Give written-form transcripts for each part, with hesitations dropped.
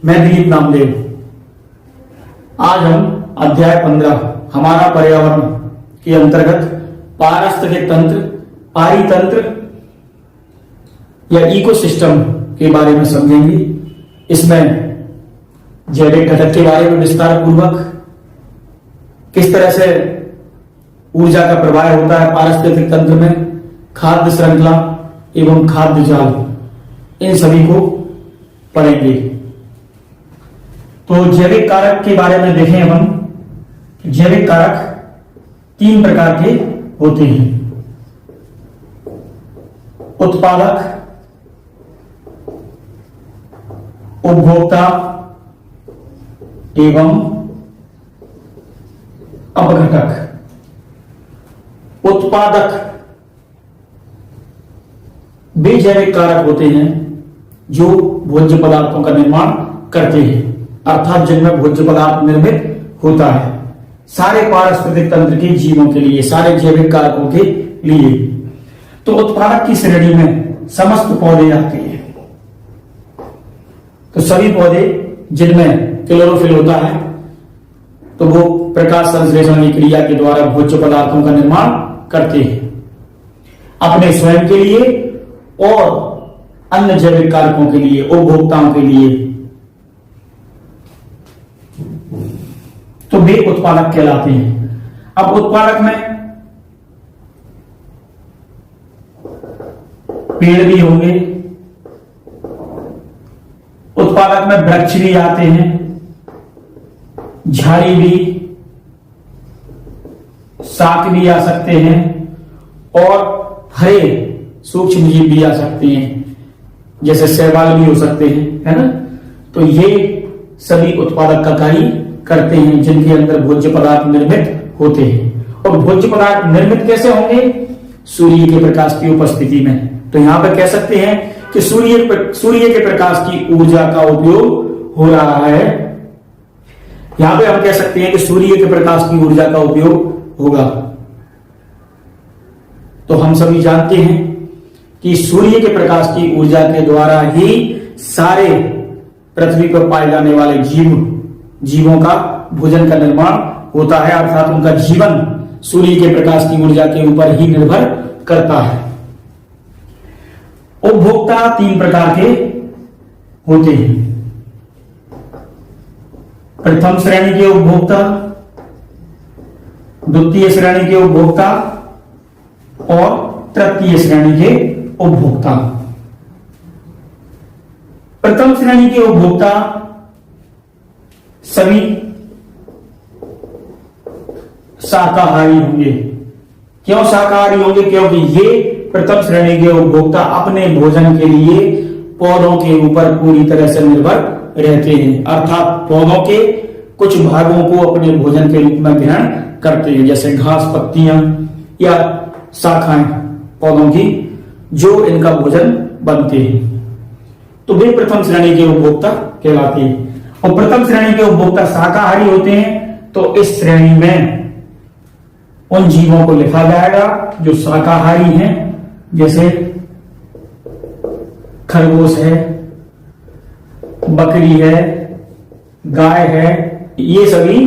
मैं दिलीप नामदेव। आज हम अध्याय 15 हमारा पर्यावरण के अंतर्गत पारिस्थितिक तंत्र, पारितंत्र या इकोसिस्टम के बारे में समझेंगे। इसमें जैविक घटक के बारे में विस्तार पूर्वक, किस तरह से ऊर्जा का प्रवाह होता है पारिस्थितिक तंत्र में, खाद्य श्रृंखला एवं खाद्य जाल, इन सभी को पढ़ेंगे। तो जैविक कारक के बारे में देखें हम। जैविक कारक 3 प्रकार के होते हैं: उत्पादक, उपभोक्ता एवं अपघटक। उत्पादक वे जैविक कारक होते हैं जो भोज्य पदार्थों का निर्माण करते हैं, अर्थात जिनमें भोज्य पदार्थ निर्मित होता है सारे पारिस्थितिक तंत्र के जीवों के लिए, सारे जैविक कारकों के लिए। तो उत्पादक की श्रेणी में समस्त पौधे आते हैं। तो सभी पौधे जिनमें क्लोरोफिल होता है, तो वो प्रकाश संश्लेषण की क्रिया के द्वारा भोज्य पदार्थों का निर्माण करते हैं अपने स्वयं के लिए और अन्य जैविक कारकों के लिए, उपभोक्ताओं के लिए। तो वे उत्पादक कहलाते हैं। अब उत्पादक में पेड़ भी होंगे, उत्पादक में वृक्ष भी आते हैं, झाड़ी भी, शाक भी आ सकते हैं और हरे सूक्ष्म जीव भी आ सकते हैं, जैसे शैवाल भी हो सकते हैं, है ना। तो ये सभी उत्पादक का कार्य करते हैं जिनके अंदर भोज्य पदार्थ निर्मित होते हैं। और भोज्य पदार्थ निर्मित कैसे होंगे? सूर्य के प्रकाश की उपस्थिति में। तो यहां पर कह सकते हैं कि सूर्य के प्रकाश की ऊर्जा का उपयोग हो रहा है। यहां पे हम कह सकते हैं कि सूर्य के प्रकाश की ऊर्जा का उपयोग होगा। तो हम सभी जानते हैं कि सूर्य के प्रकाश की ऊर्जा के द्वारा ही सारे पृथ्वी पर पाए जाने वाले जीवों का भोजन का निर्माण होता है, अर्थात उनका जीवन सूर्य के प्रकाश की ऊर्जा के ऊपर ही निर्भर करता है। उपभोक्ता 3 प्रकार के होते हैं: प्रथम श्रेणी के उपभोक्ता, द्वितीय श्रेणी के उपभोक्ता और तृतीय श्रेणी के उपभोक्ता। प्रथम श्रेणी के उपभोक्ता सभी शाकाहारी होंगे। क्यों शाकाहारी होंगे? क्योंकि ये प्रथम श्रेणी के उपभोक्ता अपने भोजन के लिए पौधों के ऊपर पूरी तरह से निर्भर रहते हैं, अर्थात पौधों के कुछ भागों को अपने भोजन के रूप में ग्रहण करते हैं, जैसे घास, पत्तियां या शाखाएं पौधों की, जो इनका भोजन बनते हैं। तो वे प्रथम श्रेणी के उपभोक्ता कहलाते हैं। और प्रथम श्रेणी के उपभोक्ता शाकाहारी होते हैं। तो इस श्रेणी में उन जीवों को लिखा जाएगा जो शाकाहारी हैं, जैसे खरगोश है, बकरी है, गाय है। ये सभी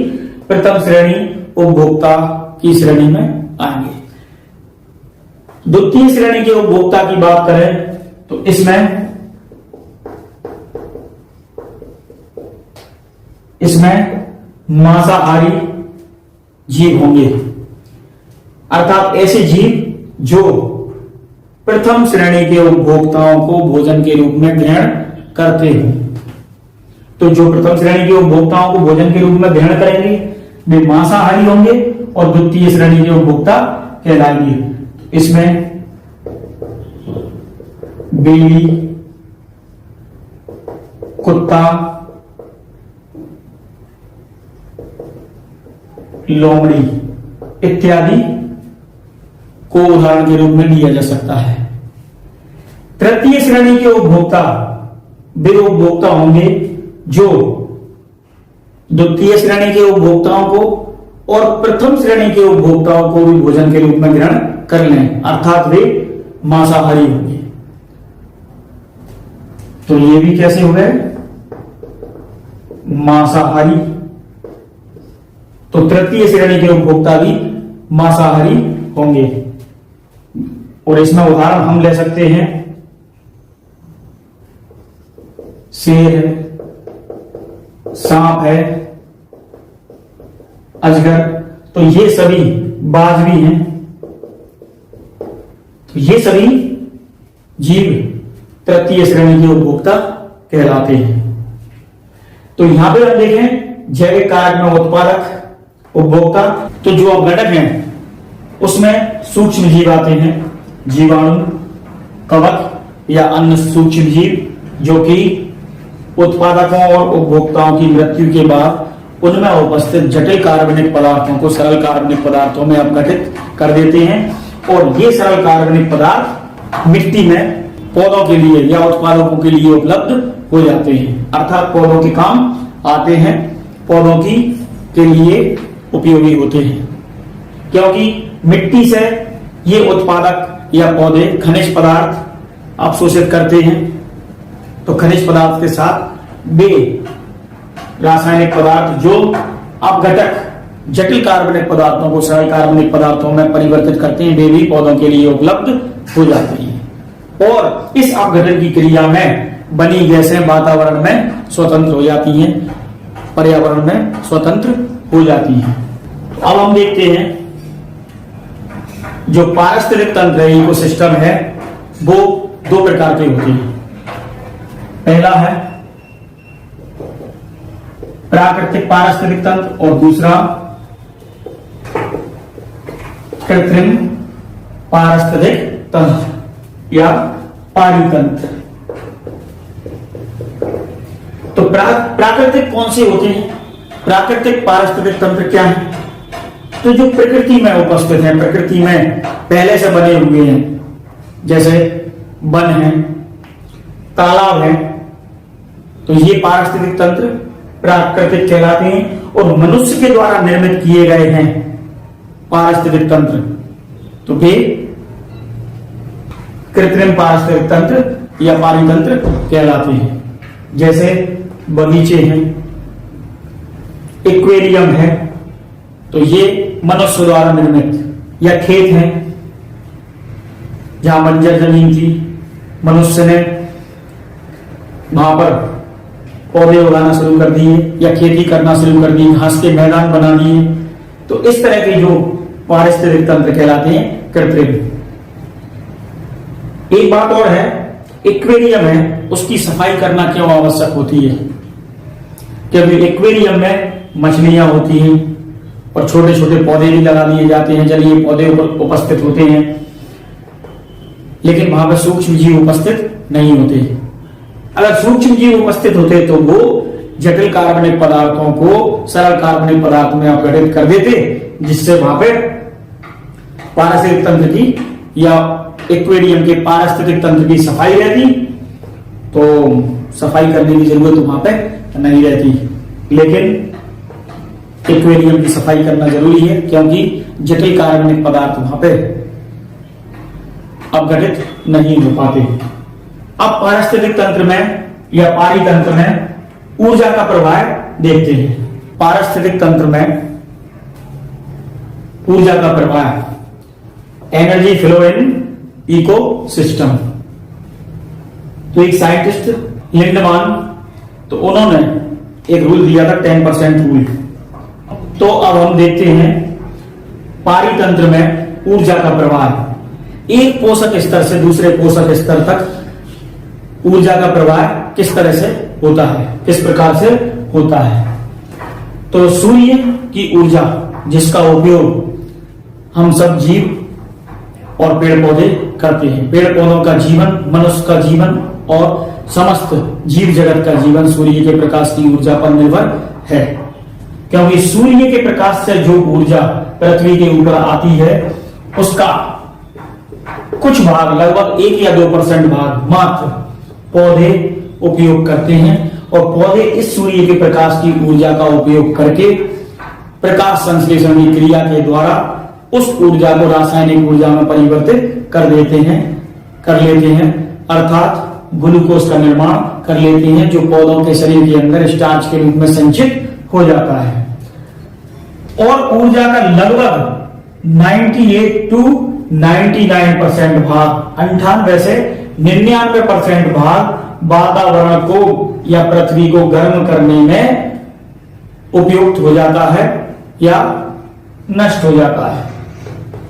प्रथम श्रेणी उपभोक्ता की श्रेणी में आएंगे। द्वितीय श्रेणी के उपभोक्ता की बात करें तो इसमें मांसाहारी जीव होंगे, अर्थात ऐसे जीव जो प्रथम श्रेणी के उपभोक्ताओं को भोजन के रूप में ग्रहण करते हैं। तो जो प्रथम श्रेणी के उपभोक्ताओं को भोजन के रूप में ग्रहण करेंगे वे मांसाहारी होंगे और द्वितीय श्रेणी के उपभोक्ता कहलाएंगे। इसमें बिल्ली, कुत्ता, लोमड़ी इत्यादि को उदाहरण के रूप में लिया जा सकता है। तृतीय श्रेणी के उपभोक्ता वे उपभोक्ता होंगे जो द्वितीय श्रेणी के उपभोक्ताओं को और प्रथम श्रेणी के उपभोक्ताओं को भी भोजन के रूप में ग्रहण कर लें, अर्थात वे मांसाहारी होंगे। तो ये भी कैसे हो गए? मांसाहारी, तो तृतीय श्रेणी के उपभोक्ता भी मांसाहारी होंगे। और इसमें उदाहरण हम ले सकते हैं, शेर है, सांप है, अजगर, तो ये सभी बाज भी हैं। तो ये सभी जीव तृतीय श्रेणी के उपभोक्ता कहलाते हैं। तो यहां पे हम देखें जैविक कारक में उत्पादक, उपभोक्ता, तो जो अपघटक हैं उसमें सूक्ष्म जीव आते हैं, जीवाणु, कवक या अन्य सूक्ष्म जीव जो कि उत्पादकों और उपभोक्ताओं की मृत्यु के बाद उनमें उपस्थित जटिल कार्बनिक पदार्थों को सरल कार्बनिक पदार्थों में अपघटित कर देते हैं। और ये सरल कार्बनिक पदार्थ मिट्टी में पौधों के लिए या उत्पादकों के लिए उपलब्ध हो जाते हैं, अर्थात पौधों के काम आते हैं, पौधों की के लिए उपयोगी होते हैं। क्योंकि मिट्टी से ये उत्पादक या पौधे खनिज पदार्थ अवशोषित करते हैं, तो खनिज पदार्थ के साथ वे रासायनिक पदार्थ जो अपघटक जटिल कार्बनिक पदार्थों को सरल कार्बनिक पदार्थों में परिवर्तित करते हैं, वे भी पौधों के लिए उपलब्ध हो जाते हैं। और इस अपघटन की क्रिया में बनी गैसें वातावरण में स्वतंत्र हो जाती हैं, पर्यावरण में स्वतंत्र हो जाती हैं। अब हम देखते हैं जो पारिस्थितिक तंत्र है, इकोसिस्टम है, वो दो प्रकार के होते हैं। पहला है प्राकृतिक पारिस्थितिक तंत्र और दूसरा कृत्रिम पारिस्थितिक तंत्र या पारितंत्र। तो प्राकृतिक कौन से होते हैं? प्राकृतिक पारिस्थितिक तंत्र क्या है? तो जो प्रकृति में उपस्थित है, प्रकृति में पहले से बने हुए हैं, जैसे वन है, तालाब है, तो ये पारिस्थितिक तंत्र प्राकृतिक कहलाते हैं। और मनुष्य के द्वारा निर्मित किए गए हैं पारिस्थितिक तंत्र, तो वे कृत्रिम पारिस्थितिक तंत्र या पारितंत्र कहलाते हैं। जैसे बगीचे हैं, एक्वेरियम है, तो ये मनुष्य द्वारा निर्मित, या खेत हैं जहां बंजर जमीन थी, मनुष्य ने वहां पर पौधे उगाना शुरू कर दिए या खेती करना शुरू कर दी, घास के मैदान बना दिए। तो इस तरह के जो पारिस्थितिक तंत्र कहलाते हैं कृत्रिम। एक बात और है, एक्वेरियम है, उसकी सफाई करना क्यों आवश्यक होती है? क्योंकि एक्वेरियम में मछलियां होती हैं और छोटे छोटे पौधे भी लगा दिए जाते हैं, जलीय पौधे उपस्थित होते हैं, लेकिन वहां पर सूक्ष्म जीव उपस्थित नहीं होते। अगर सूक्ष्म जीव उपस्थित होते तो वो जटिल कार्बनिक पदार्थों को सरल कार्बनिक पदार्थ में अपघटित कर देते, जिससे वहां पर पारिस्थितिक तंत्र की या एक्वेरियम के पारिस्थितिक तंत्र की सफाई रहती, तो सफाई करने की जरूरत वहां पे नहीं रहती। लेकिन एक्वेरियम की सफाई करना जरूरी है, क्योंकि जटिल कार्बनिक पदार्थ वहां पे अपघटित नहीं हो पाते। अब पारिस्थितिक तंत्र में या पारितंत्र में ऊर्जा का प्रवाह देखते हैं। पारिस्थितिक तंत्र में ऊर्जा का प्रवाह, एनर्जी फ्लो इन इकोसिस्टम। तो एक साइंटिस्ट लिंडमान, तो उन्होंने एक रूल दिया था 10% रूल। तो अब हम देखते हैं पारितंत्र में ऊर्जा का प्रवाह, एक पोषक स्तर से दूसरे पोषक स्तर तक ऊर्जा का प्रवाह किस तरह से होता है, किस प्रकार से होता है। तो सूर्य की ऊर्जा जिसका उपयोग हम सब जीव और पेड़ पौधे करते हैं, पेड़ पौधों का जीवन, मनुष्य का जीवन और समस्त जीव जगत का जीवन सूर्य के प्रकाश की ऊर्जा पर निर्भर है। क्योंकि सूर्य के प्रकाश से जो ऊर्जा पृथ्वी के ऊपर आती है, उसका कुछ भाग, लगभग 1 या 2% भाग मात्र पौधे उपयोग करते हैं। और पौधे इस सूर्य के प्रकाश की ऊर्जा का उपयोग करके प्रकाश संश्लेषण की क्रिया के द्वारा उस ऊर्जा को रासायनिक ऊर्जा में परिवर्तित कर लेते हैं, अर्थात ग्लूकोज का निर्माण कर लेती हैं, जो पौधों के शरीर के अंदर स्टार्च के रूप में संचित हो जाता है। और ऊर्जा का लगभग 98 to 99% भाग, 98 से 99% भाग वातावरण को या पृथ्वी को गर्म करने में उपयुक्त हो जाता है या नष्ट हो जाता है।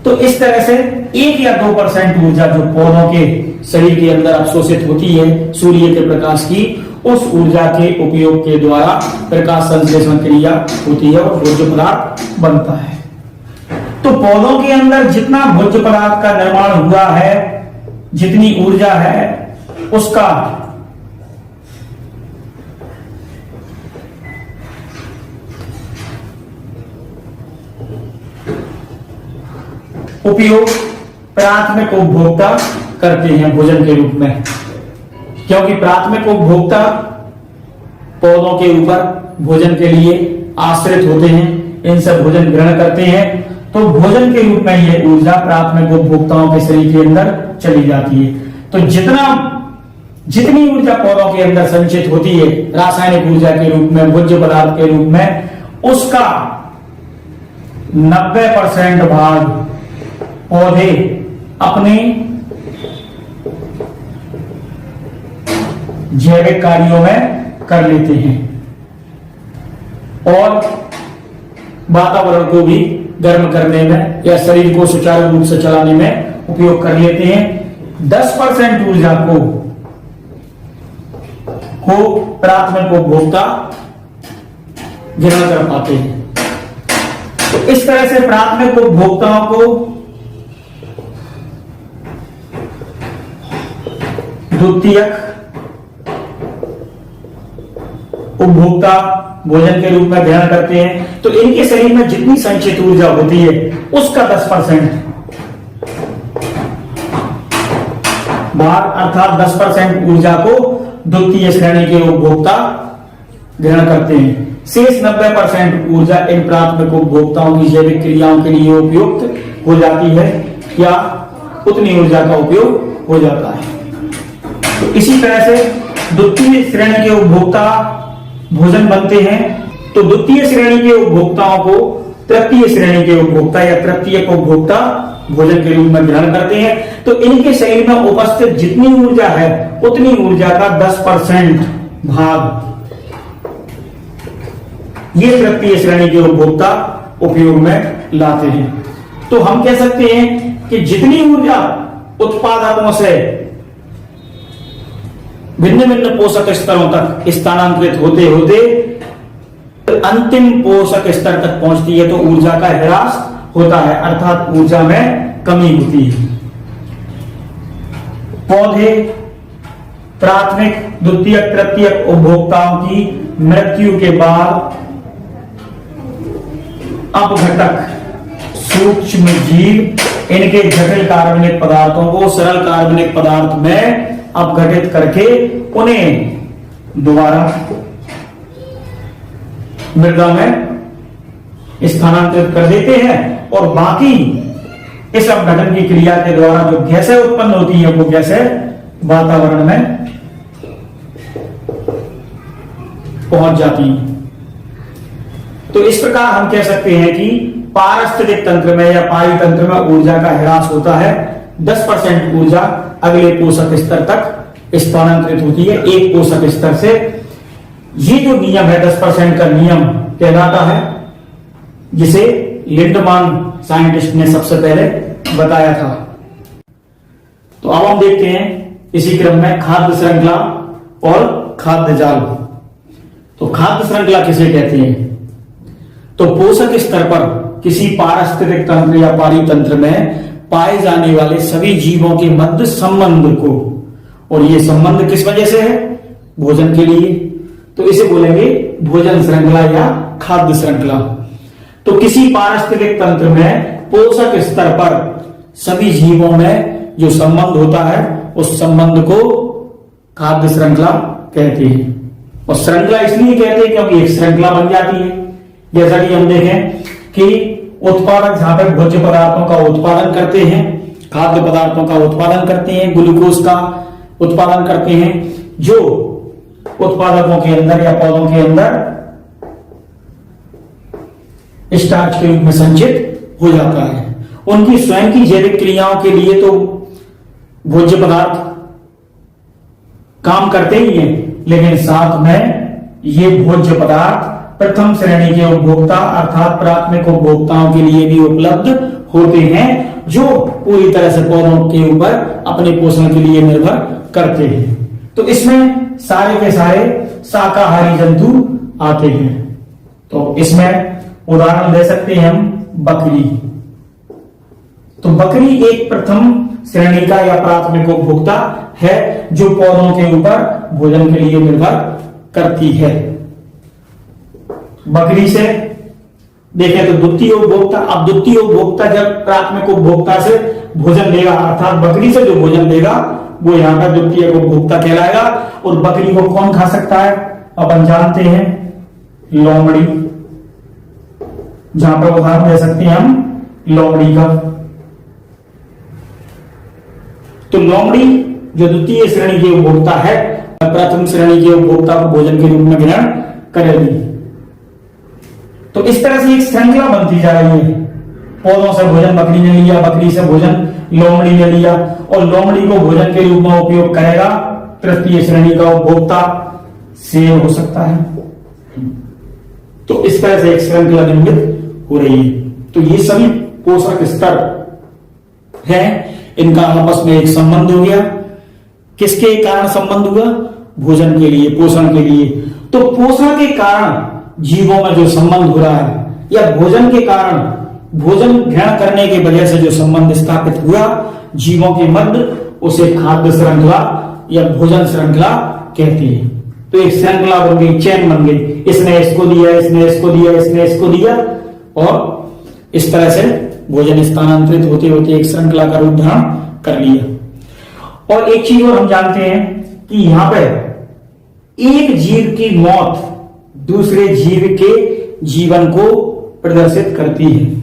तो इस तरह से 1 या 2% ऊर्जा जो पौधों के शरीर के अंदर अवशोषित होती है सूर्य के प्रकाश की, उस ऊर्जा के उपयोग के द्वारा प्रकाश संश्लेषण क्रिया होती है और भोज्य पदार्थ बनता है। तो पौधों के अंदर जितना भोज्य पदार्थ का निर्माण हुआ है, जितनी ऊर्जा है, उसका उपयोग प्राथमिक उपभोक्ता करते हैं भोजन के रूप में, क्योंकि प्राथमिक उपभोक्ता पौधों के ऊपर भोजन के लिए आश्रित होते हैं, इनसे भोजन ग्रहण करते हैं। तो भोजन के रूप में यह ऊर्जा प्राथमिक उपभोक्ताओं के शरीर के अंदर चली जाती है। तो जितनी ऊर्जा पौधों के अंदर संचित होती है रासायनिक ऊर्जा के रूप में, भोज्य पदार्थ के रूप में, उसका 90% भाग पौधे अपने जैविक कार्यों में कर लेते हैं और वातावरण को भी गर्म करने में या शरीर को सुचारू रूप से चलाने में उपयोग कर लेते हैं। 10% ऊर्जा को प्राथमिक उपभोक्ता ग्रहण कर पाते हैं। तो इस तरह से प्राथमिक उपभोक्ताओं को द्वितीयक उपभोक्ता भोजन के रूप में ग्रहण करते हैं। तो इनके शरीर में जितनी संचित ऊर्जा होती है उसका 10% भाग अर्थात 10% ऊर्जा को द्वितीय श्रेणी के उपभोक्ता ग्रहण करते हैं। शेष 90% ऊर्जा इन प्राथमिक उपभोक्ताओं की जैविक क्रियाओं के लिए उपयुक्त हो जाती है या उतनी ऊर्जा का उपयोग हो जाता है। तो इसी तरह से द्वितीय श्रेणी के उपभोक्ता भोजन बनते हैं। तो द्वितीय श्रेणी के उपभोक्ताओं को तृतीय श्रेणी के उपभोक्ता या तृतीयक उपभोक्ता भोजन के रूप में ग्रहण करते हैं। तो इनके शरीर में उपस्थित जितनी ऊर्जा है उतनी ऊर्जा का 10% भाग ये तृतीय श्रेणी के उपभोक्ता उपयोग में लाते हैं। तो हम कह सकते हैं कि जितनी ऊर्जा उत्पादकों से भिन्न भिन्न पोषक स्तरों तक स्थानांतरित होते होते अंतिम पोषक स्तर तक पहुंचती है तो ऊर्जा का ह्रास होता है, अर्थात ऊर्जा में कमी होती है। पौधे प्राथमिक द्वितीयक तृतीयक उपभोक्ताओं की मृत्यु के बाद अपघटक सूक्ष्म जीव इनके जटिल कार्बनिक पदार्थों को सरल कार्बनिक पदार्थ में अपघटित करके उन्हें दोबारा मृदा में स्थानांतरित कर देते हैं और बाकी इस अपघटन की क्रिया के द्वारा जो गैसें उत्पन्न होती है वो गैसें वातावरण में पहुंच जाती हैं। तो इस प्रकार हम कह सकते हैं कि पारिस्थितिक तंत्र में या पारितंत्र में ऊर्जा का ह्रास होता है। 10% ऊर्जा अगले पोषक स्तर तक स्थानांतरित होती है एक पोषक स्तर से। ये जो नियम है 10% का नियम कहलाता है, जिसे लिंडमान साइंटिस्ट ने सबसे पहले बताया था। तो अब हम देखते हैं इसी क्रम में खाद्य श्रृंखला और खाद्य जाल। तो खाद्य श्रृंखला किसे कहते हैं? तो पोषक स्तर पर किसी पारिस्थितिक तंत्र या पारितंत्र में पाए जाने वाले सभी जीवों के मध्य संबंध को, और ये संबंध किस वजह से है? भोजन के लिए, तो इसे बोलेंगे भोजन श्रृंखला या खाद्य श्रृंखला। तो किसी पारिस्थितिक तंत्र में पोषक स्तर पर सभी जीवों में जो संबंध होता है उस संबंध को खाद्य श्रृंखला कहते हैं। और श्रृंखला इसलिए कहते हैं क्योंकि एक श्रृंखला बन जाती है। जैसा कि हम देखें कि उत्पादक जहां पर भोज्य पदार्थों का उत्पादन करते हैं, खाद्य पदार्थों का उत्पादन करते हैं, ग्लूकोज का उत्पादन करते हैं, जो उत्पादकों के अंदर या पौधों के अंदर स्टार्च के रूप में संचित हो जाता है। उनकी स्वयं की जैविक क्रियाओं के लिए तो भोज्य पदार्थ काम करते ही हैं, लेकिन साथ में ये भोज्य पदार्थ प्रथम श्रेणी के उपभोक्ता अर्थात प्राथमिक उपभोक्ताओं के लिए भी उपलब्ध होते हैं, जो पूरी तरह से पौधों के ऊपर अपने पोषण के लिए निर्भर करते हैं। तो इसमें सारे के सारे शाकाहारी जंतु आते हैं। तो इसमें उदाहरण दे सकते हैं हम बकरी। तो बकरी एक प्रथम श्रेणी का या प्राथमिक उपभोक्ता है, जो पौधों के ऊपर भोजन के लिए निर्भर करती है। बकरी से देखें तो द्वितीय उपभोक्ता, अब द्वितीय उपभोक्ता जब प्राथमिक उपभोक्ता से भोजन लेगा, अर्थात बकरी से जो भोजन लेगा वो यहां पर द्वितीय उपभोक्ता कहलाएगा। और बकरी को कौन खा सकता है? अपन जानते हैं लोमड़ी, जहां पर उदाहरण दे सकते हैं हम लोमड़ी का। तो लोमड़ी जो द्वितीय श्रेणी के उपभोक्ता है, प्रथम श्रेणी के उपभोक्ता को भोजन के रूप में ग्रहण करेगी। तो इस तरह से एक श्रृंखला बनती जा रही है। पौधों से भोजन बकरी ने लिया, बकरी से भोजन लोमड़ी ने लिया, और लोमड़ी को भोजन के रूप में उपयोग करेगा तृतीय श्रेणी का उपभोक्ता सेब हो सकता है। तो इस तरह से एक श्रृंखला निर्मित हो रही है। तो ये सभी पोषक स्तर है, इनका आपस में एक संबंध हो गया। किसके कारण संबंध हुआ? भोजन के लिए, पोषण के लिए। तो पोषण के कारण जीवों में जो संबंध हो रहा है, या भोजन के कारण भोजन ग्रहण करने की वजह से जो संबंध स्थापित हुआ जीवों के मध्य, उसे खाद्य श्रृंखला या भोजन श्रृंखला कहती है। तो एक श्रृंखला बन गई, चेन बन गई, इसने इसको दिया, इसने इसको दिया, इसने इसको दिया, और इस तरह से भोजन स्थानांतरित होते होते एक श्रृंखला का रूप धारण कर लिया। और एक चीज और हम जानते हैं कि यहां पर एक जीव की मौत दूसरे जीव के जीवन को प्रदर्शित करती है।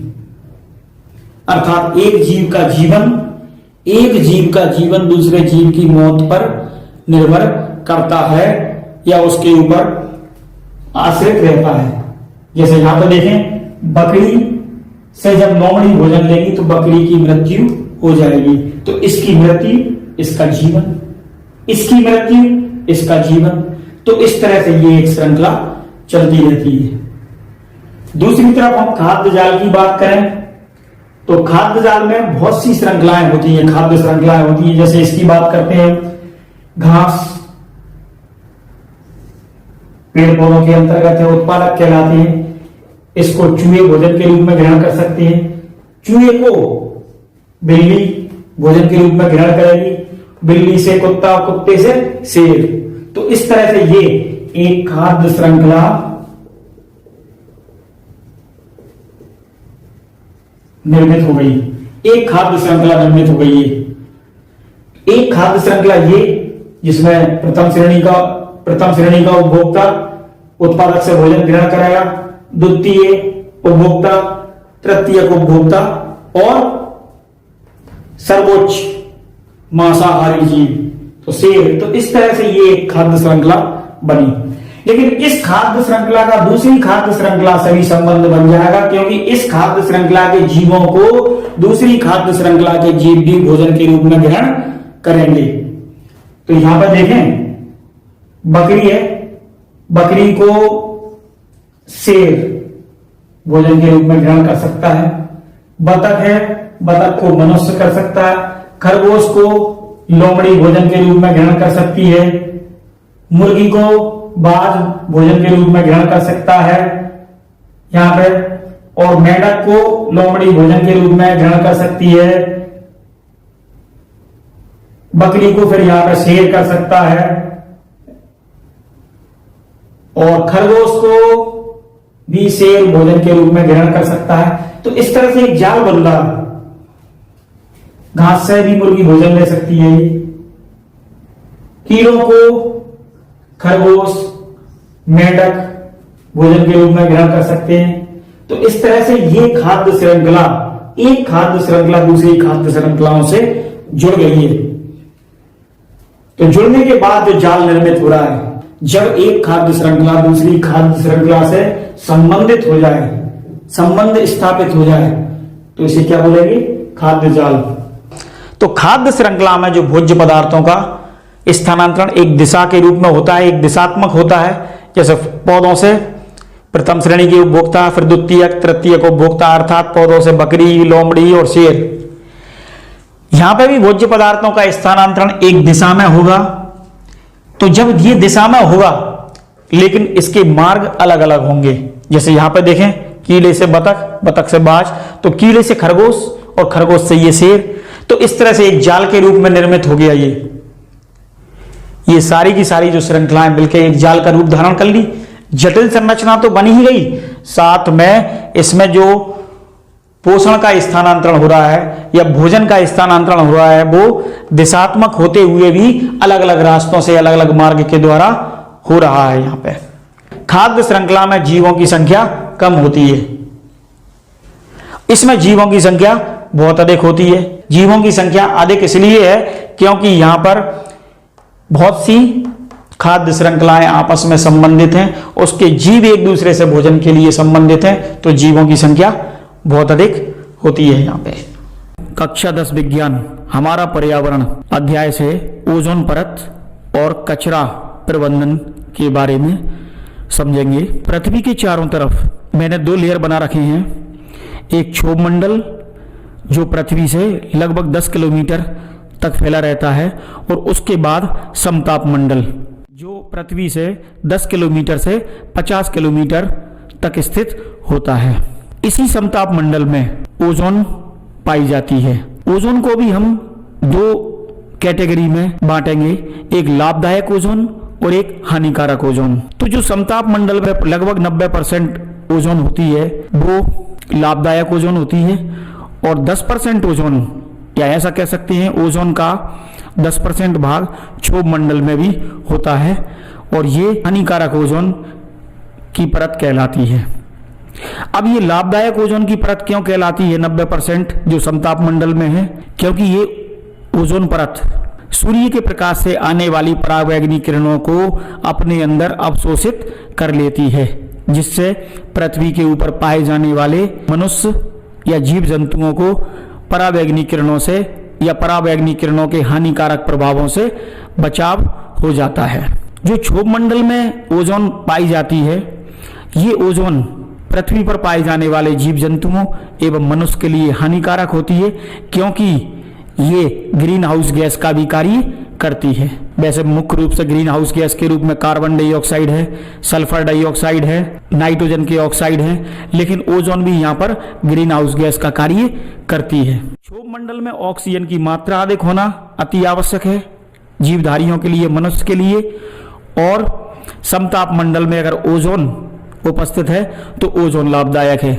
अर्थात एक जीव का जीवन दूसरे जीव की मौत पर निर्भर करता है या उसके ऊपर आश्रित रहता है। जैसे यहां पर देखें, बकरी से जब लोमड़ी भोजन लेगी तो बकरी की मृत्यु हो जाएगी। तो इसकी मृत्यु इसका जीवन, इसकी मृत्यु इसका जीवन। तो इस तरह से ये एक श्रृंखला चलती रहती है। दूसरी तरफ हम खाद्य जाल की बात करें तो खाद्य जाल में बहुत सी श्रृंखलाएं होती हैं, खाद्य श्रृंखलाएं होती हैं। जैसे इसकी बात करते हैं, घास पेड़ पौधों के अंतर्गत है, उत्पादक कहलाते हैं। इसको चूहे भोजन के रूप में ग्रहण कर सकते हैं। चूहे को बिल्ली भोजन के रूप में ग्रहण करेगी, बिल्ली से कुत्ता, कुत्ते से शेर। तो इस तरह से ये एक खाद्य श्रृंखला निर्मित हो गई, एक खाद्य श्रृंखला निर्मित हो गई है। एक खाद्य श्रृंखला ये जिसमें प्रथम श्रेणी का उपभोक्ता उत्पादक से भोजन ग्रहण करेगा, द्वितीय उपभोक्ता, तृतीय उपभोक्ता और सर्वोच्च मांसाहारी जीव तो शेर। तो इस तरह से ये एक खाद्य श्रृंखला बनी। लेकिन इस खाद्य श्रृंखला का दूसरी खाद्य श्रृंखला से भी संबंध बन जाएगा, क्योंकि इस खाद्य श्रृंखला के जीवों को दूसरी खाद्य श्रृंखला के जीव भी भोजन के रूप में ग्रहण करेंगे। तो यहां पर देखें, बकरी है, बकरी को शेर भोजन के रूप में ग्रहण कर सकता है। बतख है, बतख को मनुष्य कर सकता है। खरगोश को लोमड़ी भोजन के रूप में ग्रहण कर सकती है। मुर्गी को बाज भोजन के रूप में ग्रहण कर सकता है यहां पर, और मेंढक को लोमड़ी भोजन के रूप में ग्रहण कर सकती है। बकरी को फिर यहां पर शेर कर सकता है, और खरगोश को भी शेर भोजन के रूप में ग्रहण कर सकता है। तो इस तरह से एक जाल बन रहा है। घास से भी मुर्गी भोजन ले सकती है। कीड़ों को खरगोश, मेंढक भोजन के रूप में ग्रहण कर सकते हैं। तो इस तरह से ये खाद्य श्रृंखला, एक खाद्य श्रृंखला दूसरी खाद्य श्रृंखलाओं से जुड़ गई है। तो जुड़ने के बाद जो जाल निर्मित हो रहा है, जब एक खाद्य श्रृंखला दूसरी खाद्य श्रृंखला से संबंधित हो जाए, संबंध स्थापित हो जाए, तो इसे क्या बोलेंगे? खाद्य जाल। तो खाद्य श्रृंखला में जो भोज्य पदार्थों का स्थानांतरण एक दिशा के रूप में होता है, एक दिशात्मक होता है। जैसे पौधों से प्रथम श्रेणी के उपभोक्ता, फिर द्वितीयक तृतीयक उपभोक्ता, अर्थात पौधों से बकरी, लोमड़ी और शेर। यहां पे भी भोज्य पदार्थों का स्थानांतरण एक दिशा में होगा। तो जब ये दिशा में होगा, लेकिन इसके मार्ग अलग अलग होंगे। जैसे यहां पे देखें, कीड़े से बतख, बतख से बाज, तो कीड़े से खरगोश और खरगोश से ये शेर। तो इस तरह से एक जाल के रूप में निर्मित हो गया ये सारी की सारी जो श्रृंखलाएं मिलकर एक जाल का रूप धारण कर ली। जटिल संरचना तो बनी ही गई, साथ में इसमें जो पोषण का स्थानांतरण हो रहा है या भोजन का स्थानांतरण हो रहा है, वो दिशात्मक होते हुए भी अलग अलग रास्तों से, अलग अलग मार्ग के द्वारा हो रहा है। यहां पे खाद्य श्रृंखला में जीवों की संख्या कम होती है, इसमें जीवों की संख्या बहुत अधिक होती है। जीवों की संख्या अधिक इसलिए है क्योंकि यहां पर बहुत सी खाद्य श्रृंखलाएं आपस में संबंधित हैं, उसके जीव एक दूसरे से भोजन के लिए संबंधित हैं, तो जीवों की संख्या बहुत अधिक होती है। यहां पे कक्षा 10 विज्ञान हमारा पर्यावरण अध्याय से ओजोन परत और कचरा प्रबंधन के बारे में समझेंगे। पृथ्वी के चारों तरफ मैंने 2 लेयर बना रखे हैं। एक क्षोभ मंडल जो पृथ्वी से लगभग 10 किलोमीटर तक फैला रहता है, और उसके बाद समताप मंडल जो पृथ्वी से 10 किलोमीटर से 50 किलोमीटर तक स्थित होता है। इसी समताप मंडल में ओजोन पाई जाती है। ओजोन को भी हम 2 कैटेगरी में बांटेंगे, एक लाभदायक ओजोन और एक हानिकारक ओजोन। तो जो समताप मंडल में लगभग 90% ओजोन होती है वो लाभदायक ओजोन होती है, और 10% ओजोन, या ऐसा कह सकते हैं ओजोन का 10% भाग क्षोभ मंडल में भी होता है, और ये हानिकारक ओजोन की परत कहलाती है। अब ये लाभदायक ओजोन की परत क्यों कहलाती है 90% जो समताप मंडल में है? क्योंकि ये ओजोन परत सूर्य के प्रकाश से आने वाली पराबैंगनी किरणों को अपने अंदर अवशोषित कर लेती है, जिससे पृथ्वी के ऊपर पाए जाने वाले मनुष्य या जीव जंतुओं को पराबैंगनी किरणों से या पराबैंगनी किरणों के हानिकारक प्रभावों से बचाव हो जाता है। जो क्षोभ मंडल में ओजोन पाई जाती है, ये ओजोन पृथ्वी पर पाए जाने वाले जीव जंतुओं एवं मनुष्य के लिए हानिकारक होती है, क्योंकि ये ग्रीन हाउस गैस का भी कार्य करती है। वैसे मुख्य रूप से ग्रीन हाउस गैस के रूप में कार्बन डाइऑक्साइड है, सल्फर डाइऑक्साइड है, नाइट्रोजन के ऑक्साइड है, लेकिन ओजोन भी यहाँ पर ग्रीन हाउस गैस का कार्य करती है। क्षोभ मंडल में ऑक्सीजन की मात्रा अधिक होना अति आवश्यक है जीवधारियों के लिए, मनुष्य के लिए, और समताप मंडल में अगर ओजोन उपस्थित है तो ओजोन लाभदायक है।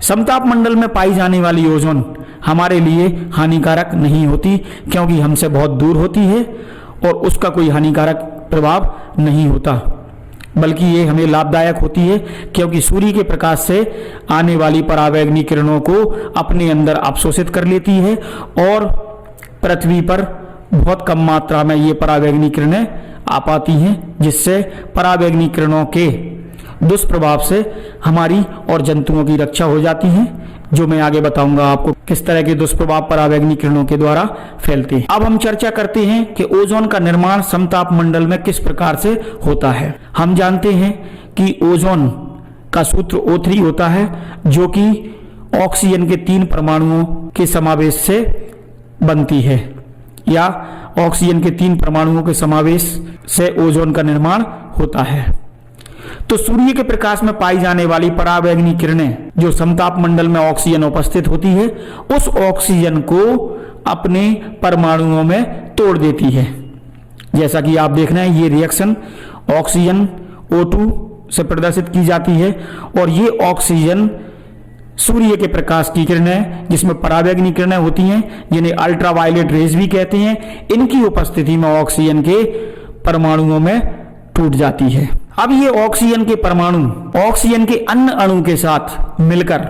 समताप मंडल में पाई जाने वाली ओजोन हमारे लिए हानिकारक नहीं होती, क्योंकि हमसे बहुत दूर होती है और उसका कोई हानिकारक प्रभाव नहीं होता, बल्कि ये हमें लाभदायक होती है, क्योंकि सूर्य के प्रकाश से आने वाली पराबैंगनी किरणों को अपने अंदर अवशोषित कर लेती है, और पृथ्वी पर बहुत कम मात्रा में ये पराबैंगनी किरणें आ पाती हैं, जिससे पराबैंगनी किरणों के दुष्प्रभाव से हमारी और जंतुओं की रक्षा हो जाती है, जो मैं आगे बताऊंगा आपको किस तरह के दुष्प्रभाव पराबैंगनी किरणों के द्वारा फैलते हैं। अब हम चर्चा करते हैं कि ओजोन का निर्माण समताप मंडल में किस प्रकार से होता है। हम जानते हैं कि ओजोन का सूत्र O3 होता है, जो कि ऑक्सीजन के 3 परमाणुओं के समावेश से बनती है, या ऑक्सीजन के 3 परमाणुओं के समावेश से ओजोन का निर्माण होता है। तो सूर्य के प्रकाश में पाई जाने वाली पराबैंगनी किरणें जो समताप मंडल में ऑक्सीजन उपस्थित होती है, उस ऑक्सीजन को अपने परमाणुओं में तोड़ देती है। जैसा कि आप देख रहे हैं, ये रिएक्शन ऑक्सीजन O2 से प्रदर्शित की जाती है, और ये ऑक्सीजन सूर्य के प्रकाश की किरणें जिसमें पराबैंगनी किरणें होती हैं, जिन्हें अल्ट्रावायलेट रेज भी कहते हैं, इनकी उपस्थिति में ऑक्सीजन के परमाणुओं में टूट जाती है। अब ये ऑक्सीजन के परमाणु ऑक्सीजन के अन्य अणु के साथ मिलकर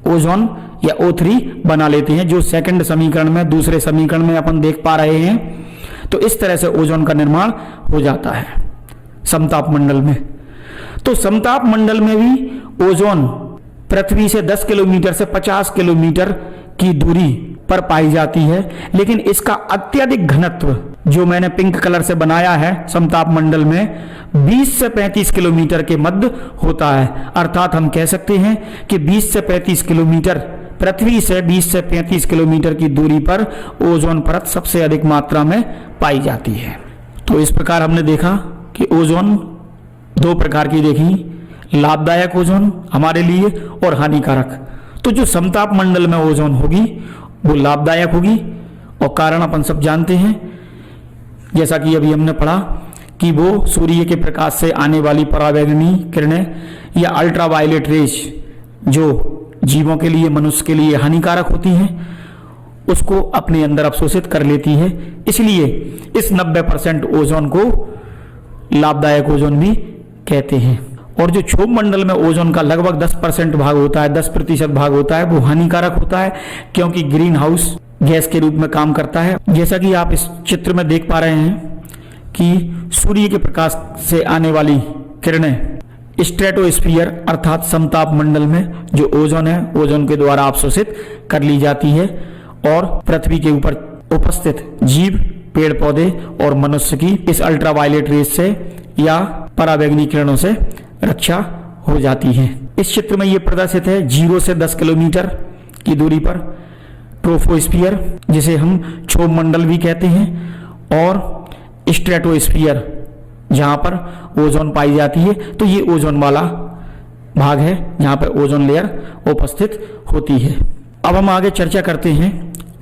ओजोन या O3 बना लेते हैं, जो सेकंड समीकरण में, दूसरे समीकरण में अपन देख पा रहे हैं। तो इस तरह से ओजोन का निर्माण हो जाता है समताप मंडल में। तो समताप मंडल में भी ओजोन पृथ्वी से 10 किलोमीटर से 50 किलोमीटर की दूरी पर पाई जाती है, लेकिन इसका अत्यधिक घनत्व जो मैंने पिंक कलर से बनाया है समताप मंडल में 20 से 35 किलोमीटर के मध्य होता है। अर्थात हम कह सकते हैं कि 20 से 35 किलोमीटर पृथ्वी से 20 से 35 किलोमीटर की दूरी पर ओजोन परत सबसे अधिक मात्रा में पाई जाती है। तो इस प्रकार हमने देखा कि ओजोन दो प्रकार की देखी, लाभदायक ओजोन हमारे लिए और हानिकारक। तो जो समताप मंडल में ओजोन होगी वो लाभदायक होगी, और कारण अपन सब जानते हैं, जैसा कि अभी हमने पढ़ा कि वो सूर्य के प्रकाश से आने वाली पराबैंगनी किरणें या अल्ट्रावायलेट रेज जो जीवों के लिए, मनुष्य के लिए हानिकारक होती हैं, उसको अपने अंदर अवशोषित कर लेती है। इसलिए इस 90% ओजोन को लाभदायक ओजोन भी कहते हैं। और जो क्षोभ मंडल में ओजोन का लगभग 10% भाग होता है, 10% भाग होता है, वो हानिकारक होता है, क्योंकि ग्रीन हाउस गैस के रूप में काम करता है। जैसा कि आप इस चित्र में देख पा रहे हैं कि सूर्य के प्रकाश से आने वाली किरणें स्ट्रेटोस्फीयर अर्थात समताप मंडल में जो ओजोन है, ओजोन के द्वारा अवशोषित कर ली जाती है, और पृथ्वी के ऊपर उपस्थित जीव, पेड़ पौधे और मनुष्य की इस अल्ट्रावायलेट रेज से या पराबैंगनी किरणों से रक्षा हो जाती है। इस चित्र में यह प्रदर्शित है 0 से 10 किलोमीटर की दूरी पर ट्रोपोस्फीयर, जिसे हम क्षोभ मंडल भी कहते हैं, और स्ट्रेटोस्फीयर जहां पर ओजोन पाई जाती है। तो ये ओजोन वाला भाग है जहां पर ओजोन लेयर उपस्थित होती है। अब हम आगे चर्चा करते हैं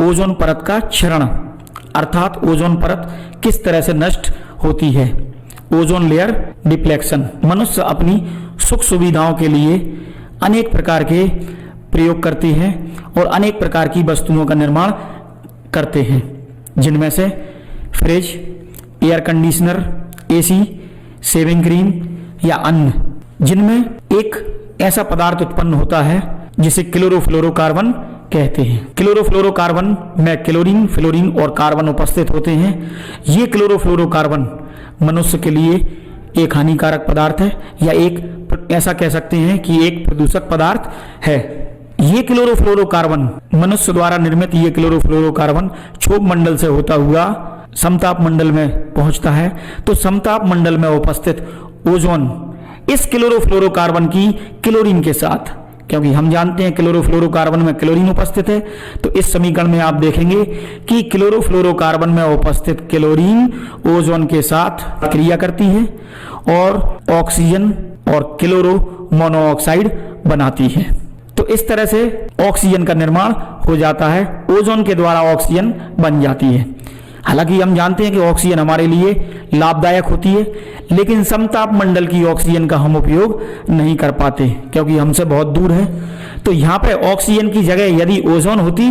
ओजोन परत का क्षरण, अर्थात ओजोन परत किस तरह से नष्ट होती है। Ozone layer deflection. मनुष्य अपनी सुख सुविधाओं के लिए अनेक प्रकार के प्रयोग करते हैं और अनेक प्रकार की वस्तुओं का निर्माण करते हैं, जिनमें से fridge, air conditioner, AC, shaving cream या अन्य, जिनमें एक ऐसा पदार्थ उत्पन्न होता है जिसे क्लोरोफ्लोरोकार्बन कहते हैं। क्लोरोफ्लोरोकार्बन में क्लोरीन, फ्लोरीन और कार्बन उपस्थित होते हैं। ये क्लोरोफ्लोरोकार्बन मनुष्य के लिए एक हानिकारक पदार्थ है, या एक ऐसा कह सकते हैं कि एक प्रदूषक पदार्थ है। ये क्लोरोफ्लोरोकार्बन मनुष्य द्वारा निर्मित ये क्लोरोफ्लोरोकार्बन क्षोभ मंडल से होता हुआ समताप मंडल में पहुंचता है। तो समताप मंडल में उपस्थित ओजोन इस क्लोरोफ्लोरोकार्बन की क्लोरीन के साथ, क्योंकि हम जानते हैं क्लोरोफ्लोरोकार्बन में क्लोरीन उपस्थित है, तो इस समीकरण में आप देखेंगे कि क्लोरोफ्लोरोकार्बन में उपस्थित क्लोरीन ओजोन के साथ क्रिया करती है और ऑक्सीजन और क्लोरो मोनोऑक्साइड बनाती है। तो इस तरह से ऑक्सीजन का निर्माण हो जाता है, ओजोन के द्वारा ऑक्सीजन बन जाती है। हालांकि हम जानते हैं कि ऑक्सीजन हमारे लिए लाभदायक होती है, लेकिन समताप मंडल की ऑक्सीजन का हम उपयोग नहीं कर पाते क्योंकि हमसे बहुत दूर है। तो यहाँ पे ऑक्सीजन की जगह यदि ओजोन होती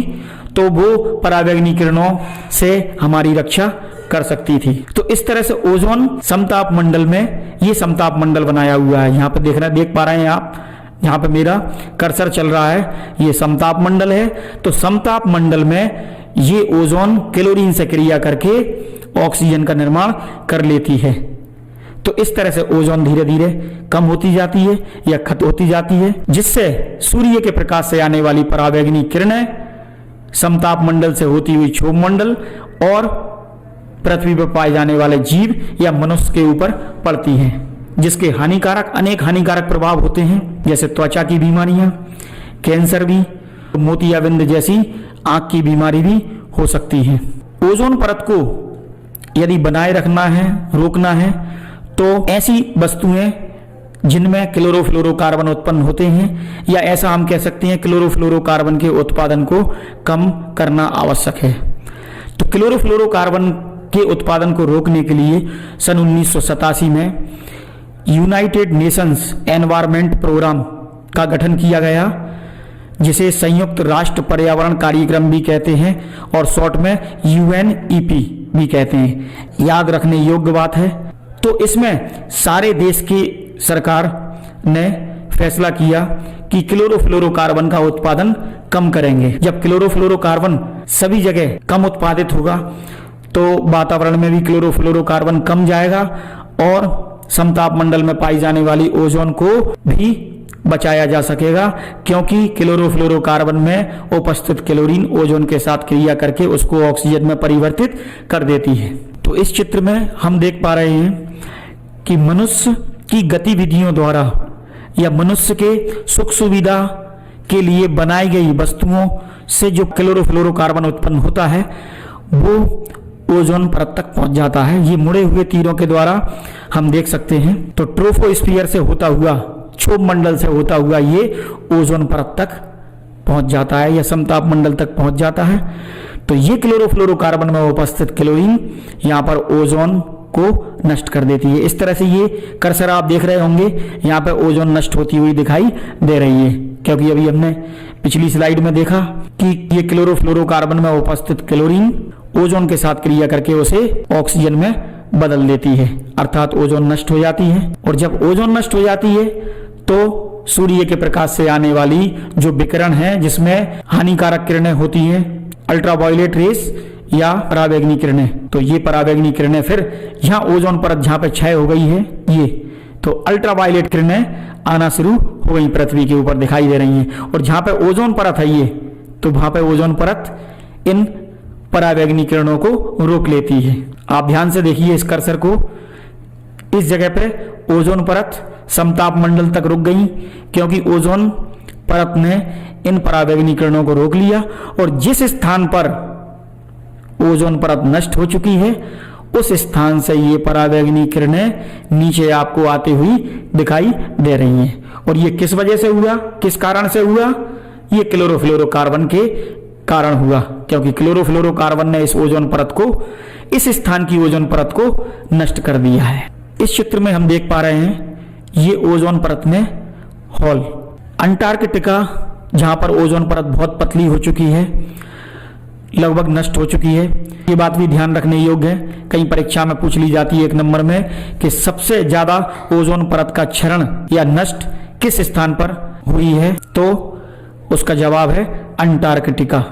तो वो पराबैंगनी किरणों से हमारी रक्षा कर सकती थी। तो इस तरह से ओजोन समताप मंडल में, ये समताप मंडल बनाया हुआ है। यहाँ पे देख पा रहे हैं आप, यहाँ पे मेरा कर्सर चल रहा है, ये समताप मंडल है। तो समताप मंडल में ये ओजोन क्लोरीन से क्रिया करके ऑक्सीजन का निर्माण कर लेती है। तो इस तरह से ओजोन धीरे धीरे कम होती जाती है या खत्म होती जाती है, जिससे सूर्य के प्रकाश से आने वाली पराबैंगनी किरणें समताप मंडल से होती हुई क्षोभ मंडल और पृथ्वी पर पाए जाने वाले जीव या मनुष्य के ऊपर पड़ती हैं, जिसके अनेक हानिकारक प्रभाव होते हैं, जैसे त्वचा की बीमारियां, कैंसर भी, मोतियाबिंद जैसी आंख की बीमारी भी हो सकती है। ओजोन परत को यदि बनाए रखना है, रोकना है, तो ऐसी वस्तुएं जिनमें क्लोरोफ्लोरोकार्बन उत्पन्न होते हैं, या ऐसा हम कह सकते हैं क्लोरोफ्लोरोकार्बन के उत्पादन को कम करना आवश्यक है। तो क्लोरोफ्लोरोकार्बन के उत्पादन को रोकने के लिए सन 1987 में यूनाइटेड नेशंस एनवायरमेंट प्रोग्राम का गठन किया गया, जिसे संयुक्त राष्ट्र पर्यावरण कार्यक्रम भी कहते हैं और शॉर्ट में UNEP भी कहते हैं। याद रखने योग्य बात है। तो इसमें सारे देश की सरकार ने फैसला किया कि क्लोरोफ्लोरोकार्बन का उत्पादन कम करेंगे। जब क्लोरोफ्लोरोकार्बन सभी जगह कम उत्पादित होगा तो वातावरण में भी क्लोरोफ्लोरोकार्बन कम जाएगा और समताप मंडल में पाई जाने वाली ओजोन को भी बचाया जा सकेगा, क्योंकि क्लोरोफ्लोरोकार्बन में उपस्थित क्लोरीन ओजोन के साथ क्रिया करके उसको ऑक्सीजन में परिवर्तित कर देती है। तो इस चित्र में हम देख पा रहे हैं कि मनुष्य की गतिविधियों द्वारा या मनुष्य के सुख सुविधा के लिए बनाई गई वस्तुओं से जो क्लोरोफ्लोरोकार्बन उत्पन्न होता है वो ओजोन परत तक पहुंच जाता है। ये मुड़े हुए तीरों के द्वारा हम देख सकते हैं। तो ट्रोपोस्फीयर से होता हुआ, क्षोभ मंडल से होता हुआ ये ओजोन परत तक पहुंच जाता है या समताप मंडल तक पहुंच जाता है। तो ये क्लोरोफ्लोरोकार्बन में उपस्थित क्लोरीन यहाँ पर ओजोन को नष्ट कर देती है। इस तरह से ये कर्सर आप देख रहे होंगे, यहाँ पे ओजोन नष्ट होती हुई दिखाई दे रही है, क्योंकि अभी हमने पिछली स्लाइड में देखा कि ये क्लोरोफ्लोरोकार्बन में उपस्थित क्लोरीन ओजोन के साथ क्रिया करके उसे ऑक्सीजन में बदल देती है, अर्थात ओजोन नष्ट हो जाती है। और जब ओजोन नष्ट हो जाती है तो सूर्य के प्रकाश से आने वाली जो विकिरण है, जिसमें हानिकारक किरणें होती हैं, अल्ट्रावायलेट रेस या पराबैंगनी किरणें, तो ये पराबैंगनी किरणें फिर यहाँ ओजोन परत जहाँ पे क्षय हो गई है ये, तो अल्ट्रावायलेट किरणें आना शुरू हो गई, पृथ्वी के ऊपर दिखाई दे रही हैं। और जहाँ पे ओजोन परत है ये, तो वहां पे ओजोन परत इन पराबैंगनी किरणों को रोक लेती है। आप ध्यान से देखिए इस कर्सर को, इस जगह पे ओजोन परत समताप मंडल तक रुक गई, क्योंकि ओजोन परत ने इन पराबैंगनी किरणों को रोक लिया। और जिस स्थान पर ओजोन परत नष्ट हो चुकी है उस स्थान से ये पराबैंगनी किरणें नीचे आपको आती हुई दिखाई दे रही हैं। और ये किस वजह से हुआ, किस कारण से हुआ? ये क्लोरोफ्लोरोकार्बन के कारण हुआ, क्योंकि क्लोरोफ्लोरोकार्बन ने इस ओजोन परत को, इस स्थान की ओजोन परत को नष्ट कर दिया है। इस चित्र में हम देख पा रहे हैं ये ओजोन परत में होल। अंटार्कटिका जहां पर ओजोन परत बहुत पतली हो चुकी है, लगभग नष्ट हो चुकी है। ये बात भी ध्यान रखने योग्य है, कई परीक्षा में पूछ ली जाती है 1 नंबर में कि सबसे ज्यादा ओजोन परत का क्षरण या नष्ट किस स्थान पर हुई है, तो उसका जवाब है अंटार्कटिका।